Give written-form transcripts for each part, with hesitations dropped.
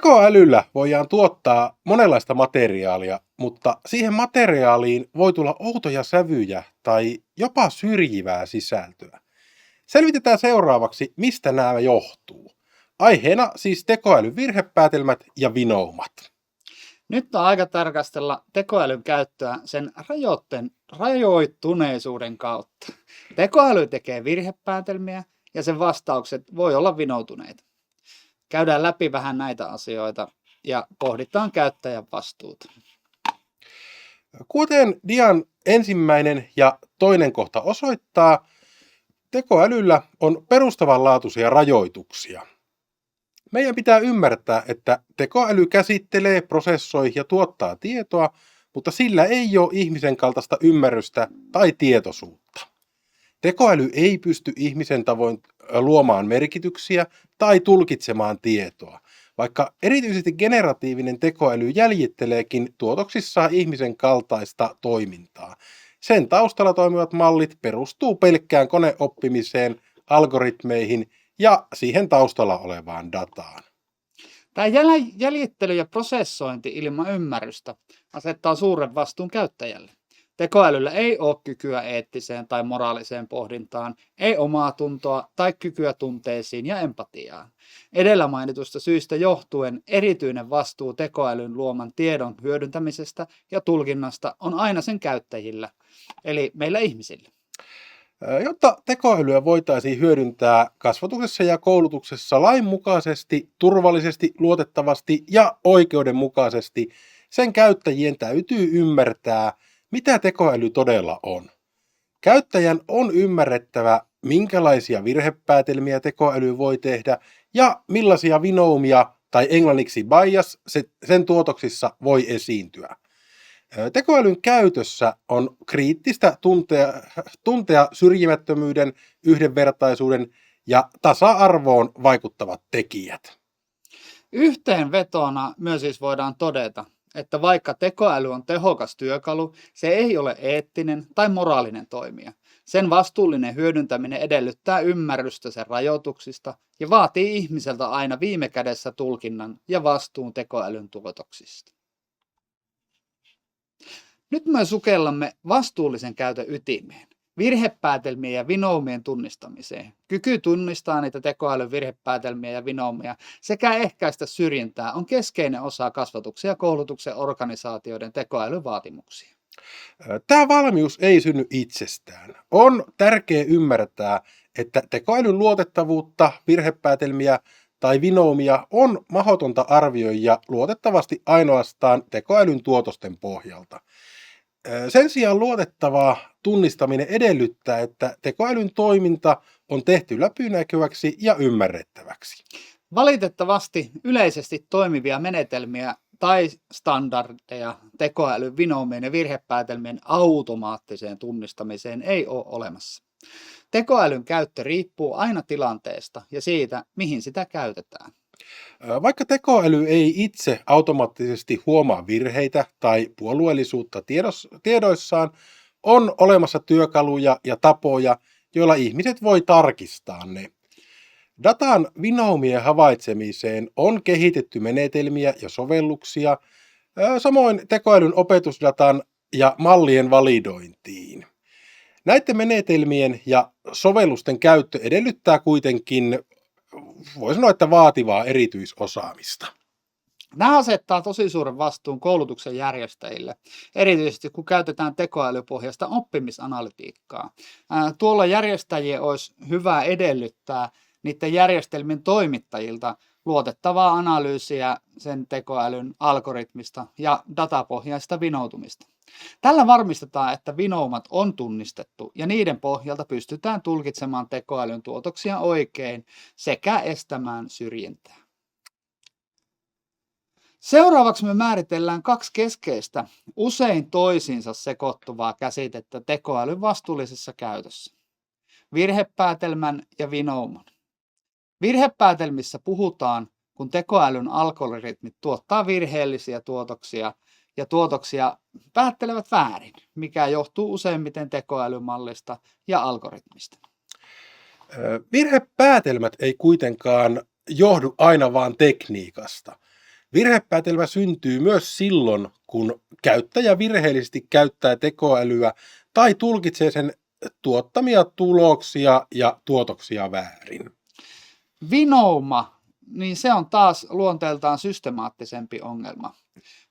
Tekoälyllä voidaan tuottaa monenlaista materiaalia, mutta siihen materiaaliin voi tulla outoja sävyjä tai jopa syrjivää sisältöä. Selvitetään seuraavaksi, mistä nämä johtuu. Aiheena siis tekoälyn virhepäätelmät ja vinoumat. Nyt on aika tarkastella tekoälyn käyttöä sen rajoittuneisuuden kautta. Tekoäly tekee virhepäätelmiä ja sen vastaukset voi olla vinoutuneita. Käydään läpi vähän näitä asioita ja pohditaan käyttäjän vastuuta. Kuten Dian ensimmäinen ja toinen kohta osoittaa, tekoälyllä on perustavanlaatuisia rajoituksia. Meidän pitää ymmärtää, että tekoäly käsittelee, prosessoi ja tuottaa tietoa, mutta sillä ei ole ihmisen kaltaista ymmärrystä tai tietoisuutta. Tekoäly ei pysty ihmisen tavoin luomaan merkityksiä tai tulkitsemaan tietoa, vaikka erityisesti generatiivinen tekoäly jäljitteleekin tuotoksissaan ihmisen kaltaista toimintaa. Sen taustalla toimivat mallit perustuu pelkkään koneoppimiseen, algoritmeihin ja siihen taustalla olevaan dataan. Tämä jäljittely ja prosessointi ilman ymmärrystä asettaa suuren vastuun käyttäjälle. Tekoälyllä ei ole kykyä eettiseen tai moraaliseen pohdintaan, ei omaa tuntoa tai kykyä tunteisiin ja empatiaan. Edellä mainitusta syistä johtuen erityinen vastuu tekoälyn luoman tiedon hyödyntämisestä ja tulkinnasta on aina sen käyttäjillä, eli meillä ihmisillä. Jotta tekoälyä voitaisiin hyödyntää kasvatuksessa ja koulutuksessa lainmukaisesti, turvallisesti, luotettavasti ja oikeudenmukaisesti, sen käyttäjien täytyy ymmärtää, mitä tekoäly todella on. Käyttäjän on ymmärrettävä, minkälaisia virhepäätelmiä tekoäly voi tehdä ja millaisia vinoumia tai englanniksi bias sen tuotoksissa voi esiintyä. Tekoälyn käytössä on kriittistä tuntea syrjimättömyyden, yhdenvertaisuuden ja tasa-arvoon vaikuttavat tekijät. Yhteenvetona myös siis voidaan todeta, että vaikka tekoäly on tehokas työkalu, se ei ole eettinen tai moraalinen toimija. Sen vastuullinen hyödyntäminen edellyttää ymmärrystä sen rajoituksista ja vaatii ihmiseltä aina viime kädessä tulkinnan ja vastuun tekoälyn tuotoksista. Nyt me sukellamme vastuullisen käytön ytimeen, virhepäätelmien ja vinoumien tunnistamiseen. Kyky tunnistaa niitä tekoälyn virhepäätelmiä ja vinoumia sekä ehkäistä syrjintää on keskeinen osa kasvatuksen ja koulutuksen organisaatioiden tekoälyvaatimuksia. Tämä valmius ei synny itsestään. On tärkeää ymmärtää, että tekoälyn luotettavuutta, virhepäätelmiä tai vinoumia on mahdotonta arvioida luotettavasti ainoastaan tekoälyn tuotosten pohjalta. Sen sijaan luotettavaa tunnistaminen edellyttää, että tekoälyn toiminta on tehty läpinäkyväksi ja ymmärrettäväksi. Valitettavasti yleisesti toimivia menetelmiä tai standardeja tekoälyn vinoumien ja virhepäätelmien automaattiseen tunnistamiseen ei ole olemassa. Tekoälyn käyttö riippuu aina tilanteesta ja siitä, mihin sitä käytetään. Vaikka tekoäly ei itse automaattisesti huomaa virheitä tai puolueellisuutta tiedoissaan, on olemassa työkaluja ja tapoja, joilla ihmiset voi tarkistaa ne. Datan vinoumien havaitsemiseen on kehitetty menetelmiä ja sovelluksia, samoin tekoälyn opetusdatan ja mallien validointiin. Näiden menetelmien ja sovellusten käyttö edellyttää kuitenkin, voi sanoa, että vaativaa erityisosaamista. Nämä asettaa tosi suuren vastuun koulutuksen järjestäjille, erityisesti kun käytetään tekoälypohjaista oppimisanalytiikkaa. Tuolla järjestäjien olisi hyvä edellyttää niiden järjestelmien toimittajilta luotettavaa analyysiä sen tekoälyn algoritmista ja datapohjaista vinoutumista. Tällä varmistetaan, että vinoumat on tunnistettu ja niiden pohjalta pystytään tulkitsemaan tekoälyn tuotoksia oikein sekä estämään syrjintää. Seuraavaksi me määritellään kaksi keskeistä, usein toisiinsa sekoittuvaa käsitettä tekoälyn vastuullisessa käytössä. Virhepäätelmän ja vinouman. Virhepäätelmissä puhutaan, kun tekoälyn algoritmit tuottaa virheellisiä tuotoksia ja tuotoksia päättelevät väärin, mikä johtuu useimmiten tekoälymallista ja algoritmista. Virhepäätelmät ei kuitenkaan johdu aina vaan tekniikasta. Virhepäätelmä syntyy myös silloin, kun käyttäjä virheellisesti käyttää tekoälyä tai tulkitsee sen tuottamia tuloksia ja tuotoksia väärin. Vinouma, niin se on taas luonteeltaan systemaattisempi ongelma.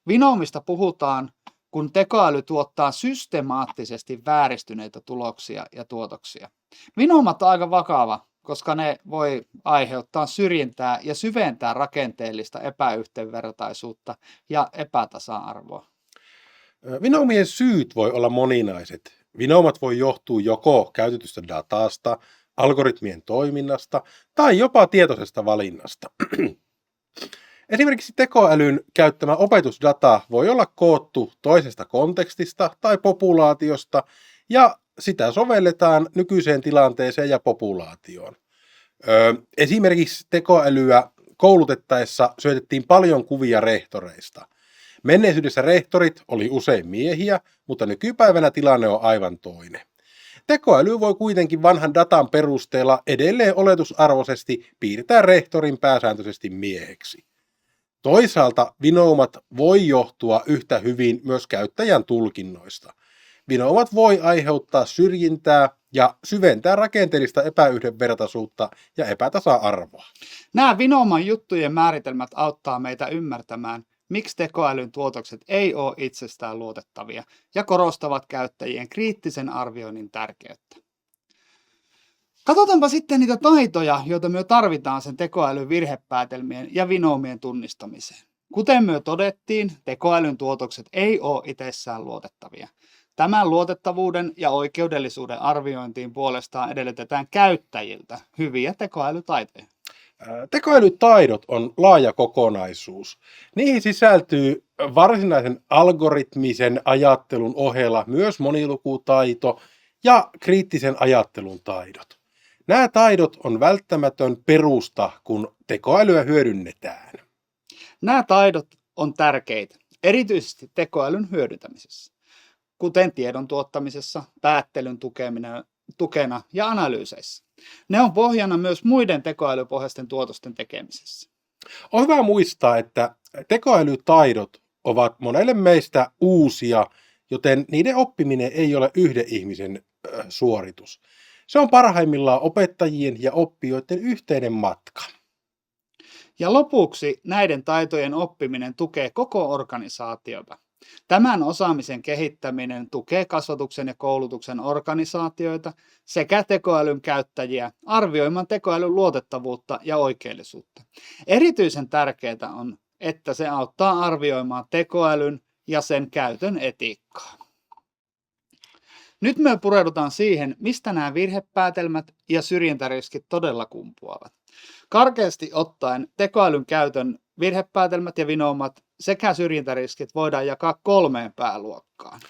Vinoumista puhutaan, kun tekoäly tuottaa systemaattisesti vääristyneitä tuloksia ja tuotoksia. Vinoumat on aika vakava, koska ne voi aiheuttaa syrjintää ja syventää rakenteellista epäyhtenvertaisuutta ja epätasa-arvoa. Vinoumien syyt voi olla moninaiset. Vinoumat voi johtua joko käytetystä datasta, algoritmien toiminnasta tai jopa tietoisesta valinnasta. Esimerkiksi tekoälyn käyttämä opetusdata voi olla koottu toisesta kontekstista tai populaatiosta, ja sitä sovelletaan nykyiseen tilanteeseen ja populaatioon. Esimerkiksi tekoälyä koulutettaessa syötettiin paljon kuvia rehtoreista. Menneisyydessä rehtorit oli usein miehiä, mutta nykypäivänä tilanne on aivan toinen. Tekoäly voi kuitenkin vanhan datan perusteella edelleen oletusarvoisesti piirtää rehtorin pääsääntöisesti mieheksi. Toisaalta vinoumat voi johtua yhtä hyvin myös käyttäjän tulkinnoista. Vinoumat voi aiheuttaa syrjintää ja syventää rakenteellista epäyhdenvertaisuutta ja epätasa-arvoa. Nämä vinouman juttujen määritelmät auttaa meitä ymmärtämään, miksi tekoälyn tuotokset ei ole itsestään luotettavia ja korostavat käyttäjien kriittisen arvioinnin tärkeyttä. Katsotaanpa sitten niitä taitoja, joita me tarvitaan sen tekoälyn virhepäätelmien ja vinoumien tunnistamiseen. Kuten me todettiin, tekoälyn tuotokset ei ole itsessään luotettavia. Tämän luotettavuuden ja oikeudellisuuden arviointiin puolestaan edellytetään käyttäjiltä hyviä tekoälytaitoja. Tekoälytaidot on laaja kokonaisuus. Niihin sisältyy varsinaisen algoritmisen ajattelun ohella myös monilukutaito ja kriittisen ajattelun taidot. Nämä taidot on välttämätön perusta, kun tekoälyä hyödynnetään. Nämä taidot on tärkeitä, erityisesti tekoälyn hyödyntämisessä, kuten tiedon tuottamisessa, päättelyn tukena ja analyyseissä. Ne on pohjana myös muiden tekoälypohjaisten tuotosten tekemisessä. On hyvä muistaa, että tekoälytaidot ovat monelle meistä uusia, joten niiden oppiminen ei ole yhden ihmisen suoritus. Se on parhaimmillaan opettajien ja oppijoiden yhteinen matka. Ja lopuksi näiden taitojen oppiminen tukee koko organisaatiota. Tämän osaamisen kehittäminen tukee kasvatuksen ja koulutuksen organisaatioita sekä tekoälyn käyttäjiä arvioimaan tekoälyn luotettavuutta ja oikeellisuutta. Erityisen tärkeää on, että se auttaa arvioimaan tekoälyn ja sen käytön etiikkaa. Nyt me pureudutaan siihen, mistä nämä virhepäätelmät ja syrjintäriskit todella kumpuavat. Karkeasti ottaen tekoälyn käytön virhepäätelmät ja vinoumat sekä syrjintäriskit voidaan jakaa 3 pääluokkaan.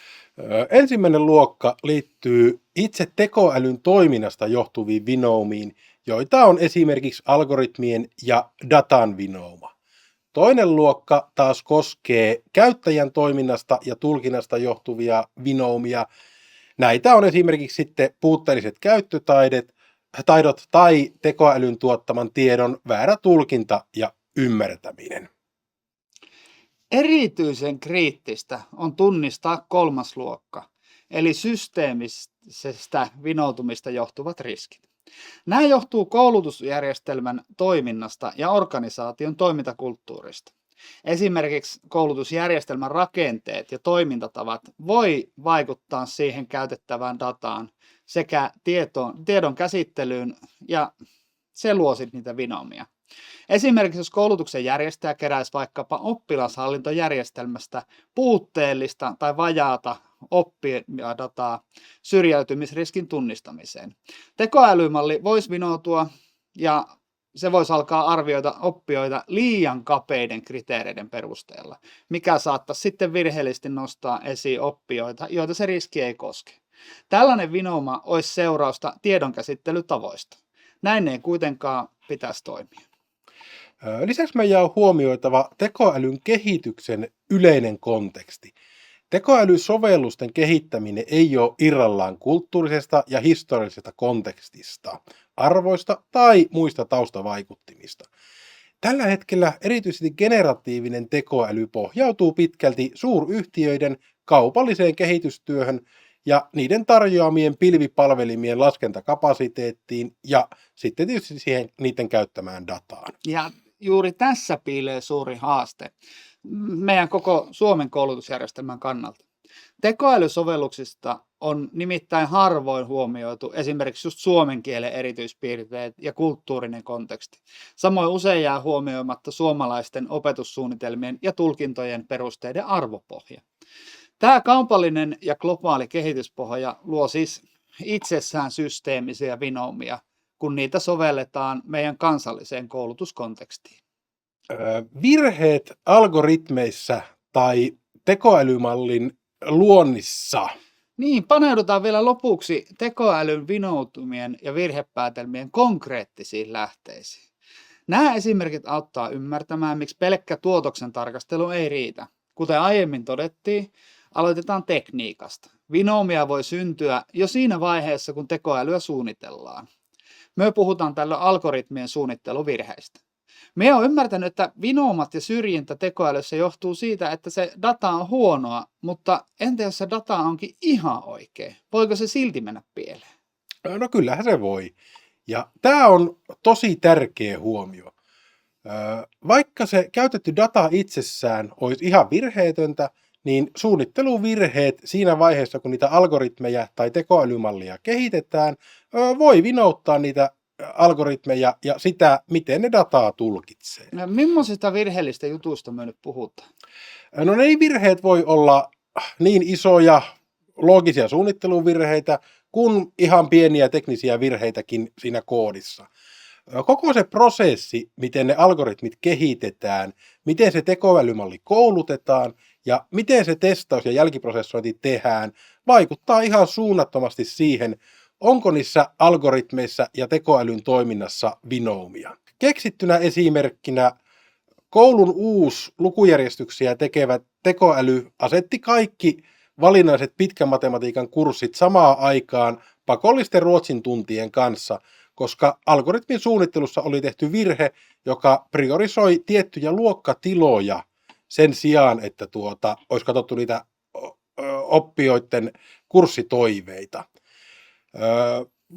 Ensimmäinen luokka liittyy itse tekoälyn toiminnasta johtuviin vinoumiin, joita on esimerkiksi algoritmien ja datan vinouma. Toinen luokka taas koskee käyttäjän toiminnasta ja tulkinnasta johtuvia vinoumia. Näitä on esimerkiksi sitten puutteelliset käyttötaidot tai tekoälyn tuottaman tiedon väärä tulkinta ja ymmärtäminen. Erityisen kriittistä on tunnistaa 3. luokka, eli systeemisestä vinoutumista johtuvat riskit. Nämä johtuu koulutusjärjestelmän toiminnasta ja organisaation toimintakulttuurista. Esimerkiksi koulutusjärjestelmän rakenteet ja toimintatavat voi vaikuttaa siihen käytettävään dataan sekä tiedon käsittelyyn, ja se luo sitten niitä vinoumia. Esimerkiksi jos koulutuksen järjestäjä keräisi vaikkapa oppilashallintojärjestelmästä puutteellista tai vajaata oppijadataa syrjäytymisriskin tunnistamiseen. Tekoälymalli voisi vinoutua ja se voisi alkaa arvioida oppijoita liian kapeiden kriteereiden perusteella, mikä saattaisi sitten virheellisesti nostaa esiin oppijoita, joita se riski ei koske. Tällainen vinouma olisi seurausta tiedonkäsittelytavoista. Näin ei kuitenkaan pitäisi toimia. Lisäksi meidän on huomioitava tekoälyn kehityksen yleinen konteksti. Tekoälysovellusten kehittäminen ei ole irrallaan kulttuurisesta ja historiallisesta kontekstista, arvoista tai muista taustavaikuttimista. Tällä hetkellä erityisesti generatiivinen tekoäly pohjautuu pitkälti suuryhtiöiden kaupalliseen kehitystyöhön ja niiden tarjoamien pilvipalvelimien laskentakapasiteettiin ja sitten tietysti siihen niiden käyttämään dataan. Ja juuri tässä piilee suuri haaste meidän koko Suomen koulutusjärjestelmän kannalta. Tekoälysovelluksista on nimittäin harvoin huomioitu esimerkiksi just suomen kielen erityispiirteet ja kulttuurinen konteksti. Samoin usein jää huomioimatta suomalaisten opetussuunnitelmien ja tulkintojen perusteiden arvopohja. Tämä kaupallinen ja globaali kehityspohja luo siis itsessään systeemisiä vinoumia, kun niitä sovelletaan meidän kansalliseen koulutuskontekstiin. Virheet algoritmeissa tai tekoälymallin luonnissa. Niin, paneudutaan vielä lopuksi tekoälyn vinoutumien ja virhepäätelmien konkreettisiin lähteisiin. Nämä esimerkit auttaa ymmärtämään, miksi pelkkä tuotoksen tarkastelu ei riitä. Kuten aiemmin todettiin, aloitetaan tekniikasta. Vinoumia voi syntyä jo siinä vaiheessa, kun tekoälyä suunnitellaan. Me puhutaan tällöin algoritmien suunnitteluvirheistä. Me on ymmärtänyt, että vinoumat ja syrjintä tekoälyssä johtuu siitä, että se data on huonoa, mutta entä jos se data onkin ihan oikein? Voiko se silti mennä pieleen? No kyllähän se voi. Ja tämä on tosi tärkeä huomio. Vaikka se käytetty data itsessään olisi ihan virheetöntä, niin suunnitteluvirheet siinä vaiheessa, kun niitä algoritmeja tai tekoälymallia kehitetään, voi vinouttaa niitä algoritmeja ja sitä, miten ne dataa tulkitsee. No, millaisista virheellistä jutuista me nyt puhutaan? No ne virheet voi olla niin isoja loogisia suunnitteluvirheitä kuin ihan pieniä teknisiä virheitäkin siinä koodissa. Koko se prosessi, miten ne algoritmit kehitetään, miten se tekoälymalli koulutetaan ja miten se testaus ja jälkiprosessointi tehdään, vaikuttaa ihan suunnattomasti siihen, onko niissä algoritmeissa ja tekoälyn toiminnassa vinoumia. Keksittynä esimerkkinä koulun uusi lukujärjestyksiä tekevä tekoäly asetti kaikki valinnaiset pitkän matematiikan kurssit samaan aikaan pakollisten ruotsin tuntien kanssa, koska algoritmin suunnittelussa oli tehty virhe, joka priorisoi tiettyjä luokkatiloja sen sijaan, että olisi katsottu niitä oppijoiden kurssitoiveita.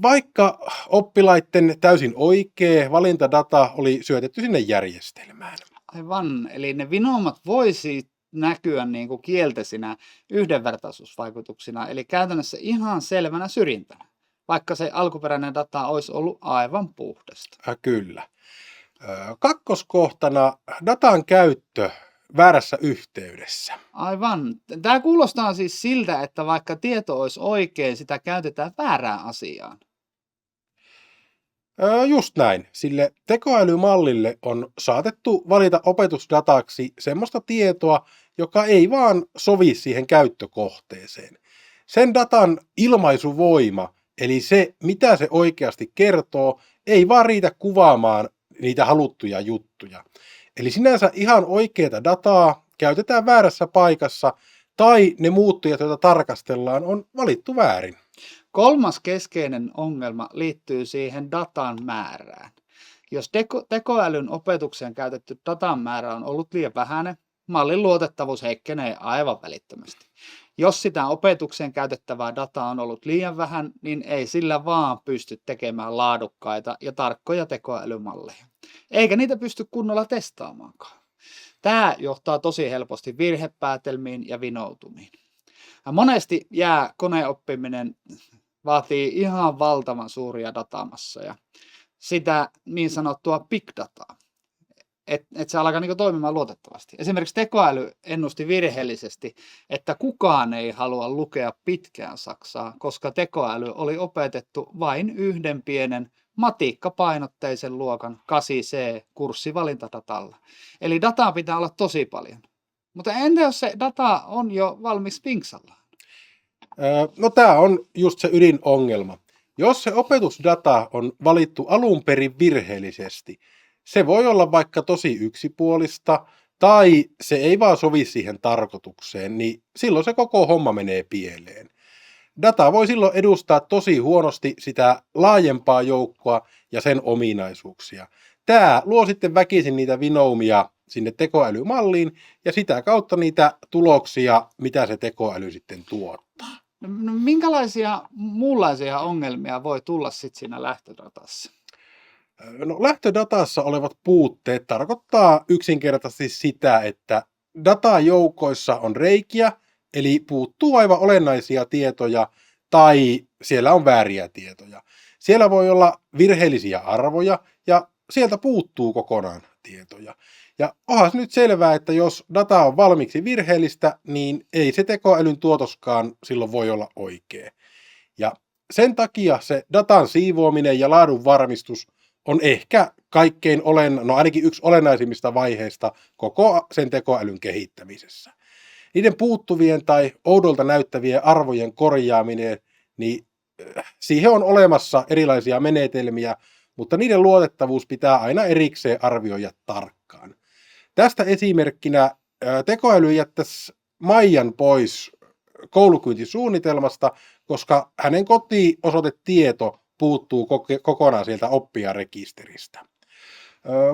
Vaikka oppilaiden täysin oikea valintadata oli syötetty sinne järjestelmään. Aivan, eli ne vinoumat voisi näkyä niin kuin kielteisinä yhdenvertaisuusvaikutuksina, eli käytännössä ihan selvänä syrjintänä, vaikka se alkuperäinen data olisi ollut aivan puhdasta. Kyllä. Kakkoskohtana datan käyttö väärässä yhteydessä. Aivan. Tämä kuulostaa siis siltä, että vaikka tieto olisi oikein, sitä käytetään väärään asiaan. Just näin. Sille tekoälymallille on saatettu valita opetusdataksi semmoista tietoa, joka ei vaan sovi siihen käyttökohteeseen. Sen datan ilmaisuvoima, eli se mitä se oikeasti kertoo, ei vaan riitä kuvaamaan niitä haluttuja juttuja. Eli sinänsä ihan oikeaa dataa käytetään väärässä paikassa tai ne muuttujat, joita tarkastellaan, on valittu väärin. Kolmas keskeinen ongelma liittyy siihen datan määrään. Jos tekoälyn opetukseen käytetty datan määrä on ollut liian vähäinen, mallin luotettavuus heikkenee aivan välittömästi. Jos sitä opetukseen käytettävää dataa on ollut liian vähän, niin ei sillä vaan pysty tekemään laadukkaita ja tarkkoja tekoälymalleja. Eikä niitä pysty kunnolla testaamaankaan. Tämä johtaa tosi helposti virhepäätelmiin ja vinoutumiin. Ja monesti koneoppiminen vaatii ihan valtavan suuria datamassoja, sitä niin sanottua big dataa, että se alkaa niin toimimaan luotettavasti. Esimerkiksi tekoäly ennusti virheellisesti, että kukaan ei halua lukea pitkään saksaa, koska tekoäly oli opetettu vain yhden pienen matikkapainotteisen luokan 8C kurssivalintadatalla. Eli dataa pitää olla tosi paljon. Mutta entä jos se data on jo valmis pinksallaan? No tämä on just se ydinongelma. Jos se opetusdata on valittu alun perin virheellisesti, se voi olla vaikka tosi yksipuolista tai se ei vaan sovi siihen tarkoitukseen, niin silloin se koko homma menee pieleen. Data voi silloin edustaa tosi huonosti sitä laajempaa joukkoa ja sen ominaisuuksia. tämä luo sitten väkisin niitä vinoumia sinne tekoälymalliin ja sitä kautta niitä tuloksia, mitä se tekoäly sitten tuottaa. No, minkälaisia muunlaisia ongelmia voi tulla sitten siinä lähtödatassa? No, lähtödatassa olevat puutteet tarkoittaa yksinkertaisesti sitä, että datajoukoissa on reikiä, eli puuttuu aivan olennaisia tietoja tai siellä on vääriä tietoja. Siellä voi olla virheellisiä arvoja ja sieltä puuttuu kokonaan tietoja. Ja onhan se nyt selvää, että jos data on valmiiksi virheellistä, niin ei se tekoälyn tuotoskaan silloin voi olla oikea. Ja sen takia se datan siivoaminen ja laadun varmistus on ehkä kaikkein ainakin yksi olennaisimmista vaiheista koko sen tekoälyn kehittämisessä. Niiden puuttuvien tai oudolta näyttävien arvojen korjaaminen, niin siihen on olemassa erilaisia menetelmiä, mutta niiden luotettavuus pitää aina erikseen arvioida tarkkaan. Tästä esimerkkinä tekoäly jättäisi Maijan pois koulukyyntisuunnitelmasta, koska hänen kotiosoitetieto puuttuu kokonaan sieltä oppijarekisteristä.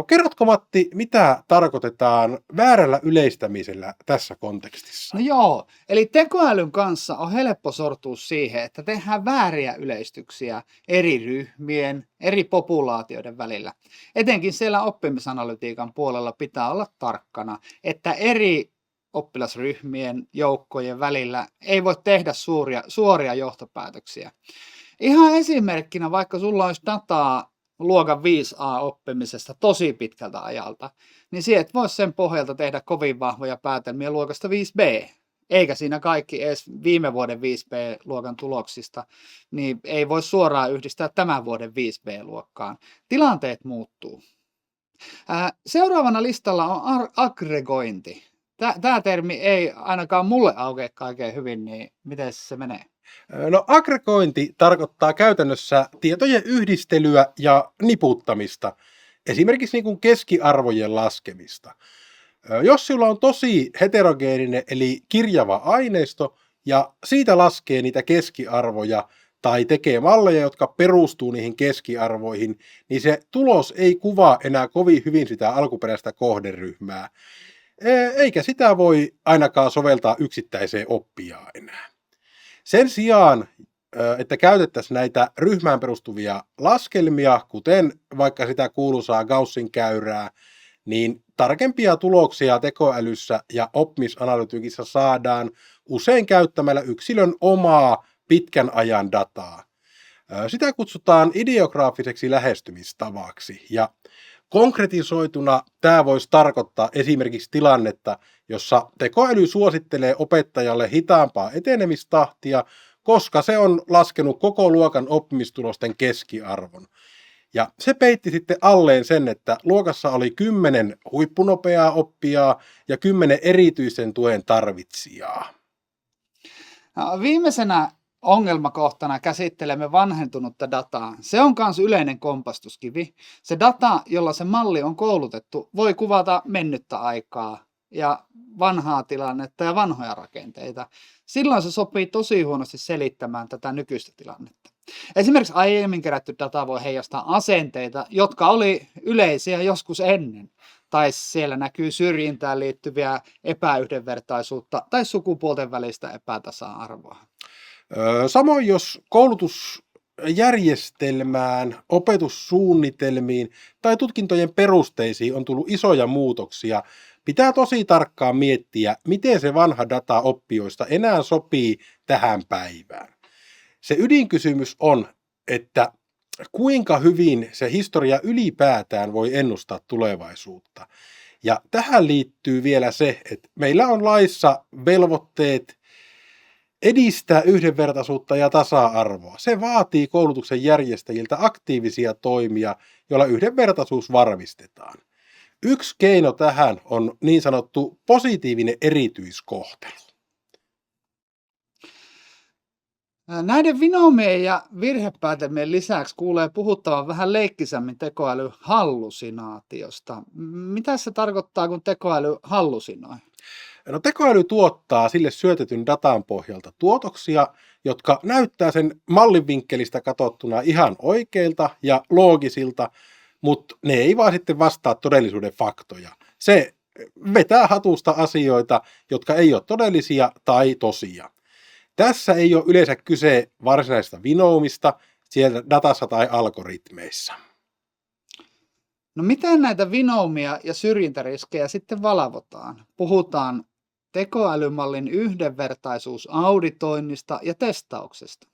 Kerrotko, Matti, mitä tarkoitetaan väärällä yleistämisellä tässä kontekstissa? No joo, eli tekoälyn kanssa on helppo sortua siihen, että tehdään vääriä yleistyksiä eri ryhmien, eri populaatioiden välillä. Etenkin siellä oppimisanalytiikan puolella pitää olla tarkkana, että eri oppilasryhmien, joukkojen välillä ei voi tehdä suoria johtopäätöksiä. Ihan esimerkkinä, vaikka sulla olisi dataa luokan 5A-oppimisesta tosi pitkältä ajalta, niin sinä et voi sen pohjalta tehdä kovin vahvoja päätelmiä luokasta 5B. Eikä siinä kaikki edes viime vuoden 5B-luokan tuloksista, niin ei voi suoraan yhdistää tämän vuoden 5B-luokkaan. Tilanteet muuttuu. Seuraavana listalla on aggregointi. Tämä termi ei ainakaan mulle aukea kaikkein hyvin, niin miten se menee? No, aggregointi tarkoittaa käytännössä tietojen yhdistelyä ja niputtamista, esimerkiksi niin kuin keskiarvojen laskemista. Jos sinulla on tosi heterogeeninen eli kirjava aineisto ja siitä laskee niitä keskiarvoja tai tekee malleja, jotka perustuu niihin keskiarvoihin, niin se tulos ei kuvaa enää kovin hyvin sitä alkuperäistä kohderyhmää, eikä sitä voi ainakaan soveltaa yksittäiseen oppijaan enää. Sen sijaan, että käytettäisiin näitä ryhmään perustuvia laskelmia, kuten vaikka sitä kuuluisaa Gaussin käyrää, niin tarkempia tuloksia tekoälyssä ja oppimisanalytiikissa saadaan usein käyttämällä yksilön omaa pitkän ajan dataa. Sitä kutsutaan ideograafiseksi lähestymistavaksi ja konkretisoituna tämä voisi tarkoittaa esimerkiksi tilannetta, jossa tekoäly suosittelee opettajalle hitaampaa etenemistahtia, koska se on laskenut koko luokan oppimistulosten keskiarvon. Ja se peitti sitten alleen sen, että luokassa oli 10 huippunopeaa oppijaa ja 10 erityisen tuen tarvitsijaa. Viimeisenä ongelmakohtana käsittelemme vanhentunutta dataa. Se on myös yleinen kompastuskivi. Se data, jolla se malli on koulutettu, voi kuvata mennyttä aikaa ja vanhaa tilannetta ja vanhoja rakenteita. Silloin se sopii tosi huonosti selittämään tätä nykyistä tilannetta. Esimerkiksi aiemmin kerätty data voi heijastaa asenteita, jotka oli yleisiä joskus ennen. Tai siellä näkyy syrjintään liittyviä epäyhdenvertaisuutta tai sukupuolten välistä epätasa-arvoa. Samoin jos koulutusjärjestelmään, opetussuunnitelmiin tai tutkintojen perusteisiin on tullut isoja muutoksia, pitää tosi tarkkaan miettiä, miten se vanha data oppijoista enää sopii tähän päivään. Se ydinkysymys on, että kuinka hyvin se historia ylipäätään voi ennustaa tulevaisuutta. Ja tähän liittyy vielä se, että meillä on laissa velvoitteet edistää yhdenvertaisuutta ja tasa-arvoa. Se vaatii koulutuksen järjestäjiltä aktiivisia toimia, joilla yhdenvertaisuus varmistetaan. Yksi keino tähän on niin sanottu positiivinen erityiskohtelu. Näiden vinoumien ja virhepäätelmien lisäksi kuulee puhuttavan vähän leikkisämmin tekoälyhallusinaatiosta. Mitä se tarkoittaa, kun tekoäly hallusinoi? No, tekoäly tuottaa sille syötetyn datan pohjalta tuotoksia, jotka näyttää sen mallin vinkkelistä katsottuna ihan oikeilta ja loogisilta, mutta ne ei vaan sitten vastaa todellisuuden faktoja. Se vetää hatusta asioita, jotka ei ole todellisia tai tosia. Tässä ei ole yleensä kyse varsinaisesta vinoumista siellä datassa tai algoritmeissa. No miten näitä vinoumia ja syrjintäriskejä sitten valvotaan? Puhutaan tekoälymallin yhdenvertaisuusauditoinnista ja testauksesta.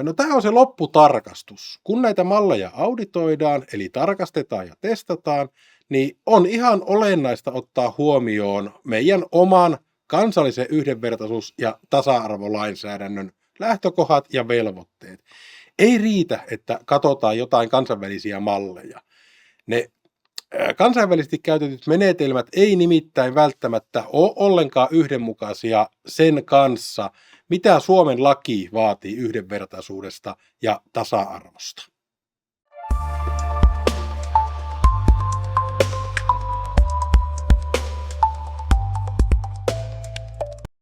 No tämä on se lopputarkastus. Kun näitä malleja auditoidaan, eli tarkastetaan ja testataan, niin on ihan olennaista ottaa huomioon meidän oman kansallisen yhdenvertaisuus- ja tasa-arvolainsäädännön lähtökohdat ja velvoitteet. Ei riitä, että katsotaan jotain kansainvälisiä malleja. Ne kansainvälisesti käytetyt menetelmät ei nimittäin välttämättä ole ollenkaan yhdenmukaisia sen kanssa, mitä Suomen laki vaatii yhdenvertaisuudesta ja tasa-arvosta.